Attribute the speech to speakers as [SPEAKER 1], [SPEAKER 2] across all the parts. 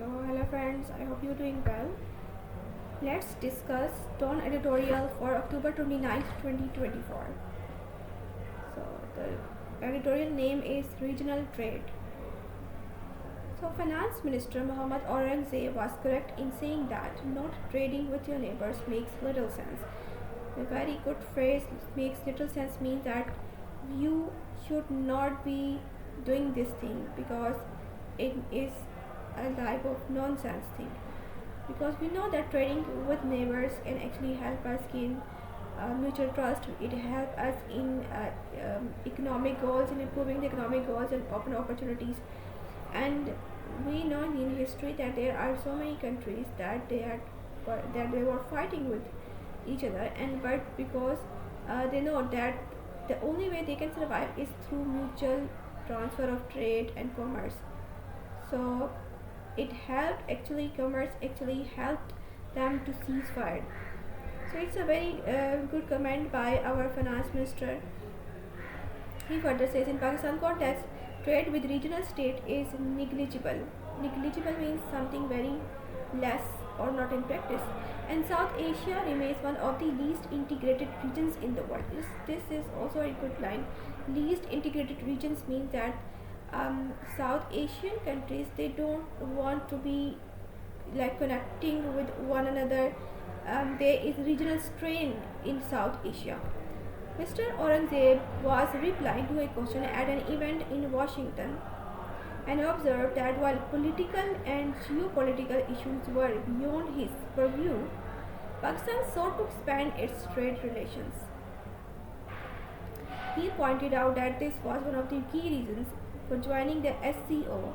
[SPEAKER 1] So, hello friends, I hope you're doing well. Let's discuss Dawn editorial for October 29th, 2024. So, the editorial name is Regional Trade. So, Finance Minister Mohammad Aurangzeb was correct in saying that not trading with your neighbors makes little sense. A very good phrase makes little sense means that you should not be doing this thing because it is a type of nonsense thing, because we know that trading with neighbors can actually help us gain mutual trust. It helps us in economic goals, in improving the economic goals and open opportunities. And we know in history that there are so many countries that they were fighting with each other, and but because they know that the only way they can survive is through mutual transfer of trade and commerce. So it helped, actually commerce actually helped them to cease fire. So it's a very good comment by our finance minister. He further says in Pakistan context, trade with regional state is negligible. Negligible means something very less or not in practice. And South Asia remains one of the least integrated regions in the world. This is also a good line. Least integrated regions means that South Asian countries, they don't want to be like connecting with one another. There is regional strain in South Asia. Mr. Aurangzeb was replying to a question at an event in Washington and observed that while political and geopolitical issues were beyond his purview, Pakistan sought to expand its trade relations. He pointed out that this was one of the key reasons for joining the SCO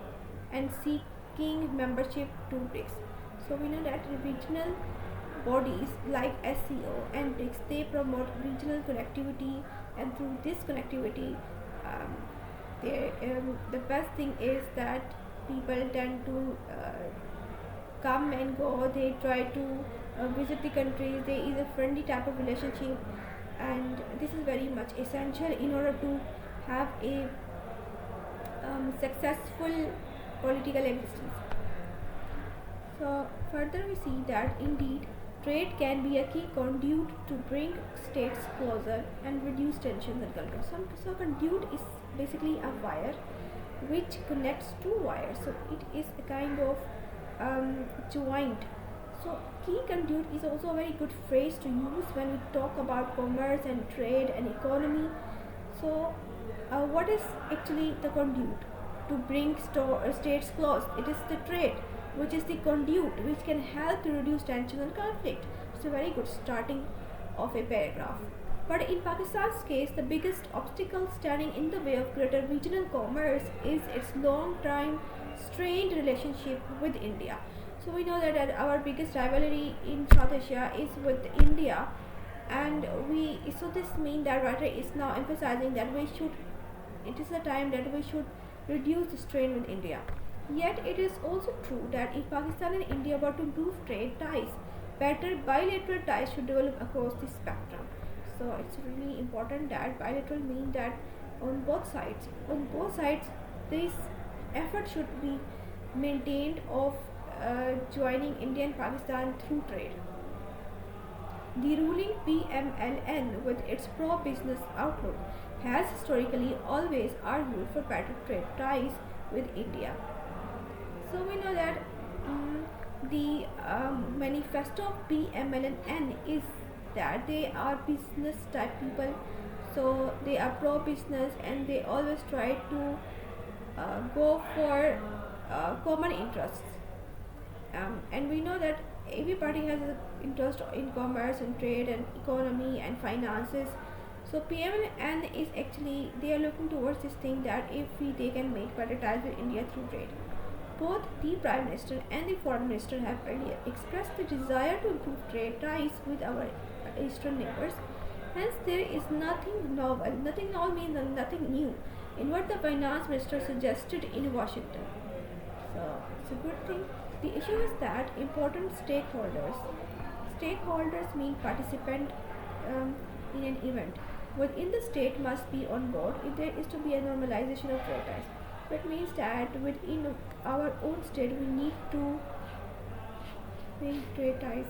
[SPEAKER 1] and seeking membership to BRICS. So we know that regional bodies like SCO and BRICS, they promote regional connectivity, and through this connectivity, the best thing is that people tend to come and go. They try to visit the countries. There is a friendly type of relationship, and this is very much essential in order to have a successful political existence. So further we see that indeed trade can be a key conduit to bring states closer and reduce tensions and conflicts. So conduit is basically a wire which connects two wires. So it is a kind of joint. So key conduit is also a very good phrase to use when we talk about commerce and trade and economy. So what is actually the conduit to bring states close? It is the trade, which is the conduit which can help to reduce tension and conflict. It's a very good starting of a paragraph. But in Pakistan's case, the biggest obstacle standing in the way of greater regional commerce is its long-time strained relationship with India. So we know that our biggest rivalry in South Asia is with India, and this means that writer is now emphasizing that it is a time that we should reduce the strain with India. Yet it is also true that if Pakistan and India were to improve trade ties, better bilateral ties should develop across the spectrum. So it's really important that bilateral means that on both sides, this effort should be maintained of joining India and Pakistan through trade. The ruling PMLN, with its pro-business outlook, has historically always argued for better trade ties with India. So we know that the manifesto of PMLN is that they are business type people. So they are pro-business and they always try to go for common interests. And we know that every party has an interest in commerce and trade and economy and finances. So PMN is actually, they are looking towards this thing that if they can make better ties with India through trade. Both the Prime Minister and the Foreign Minister have earlier expressed the desire to improve trade ties with our eastern neighbors. Hence, there is nothing novel. Nothing novel means nothing new in what the Finance Minister suggested in Washington. So it's a good thing. The issue is that important stakeholders mean participant in an event within the state must be on board if there is to be a normalization of trade ties. It means that within our own state we need to make trade ties.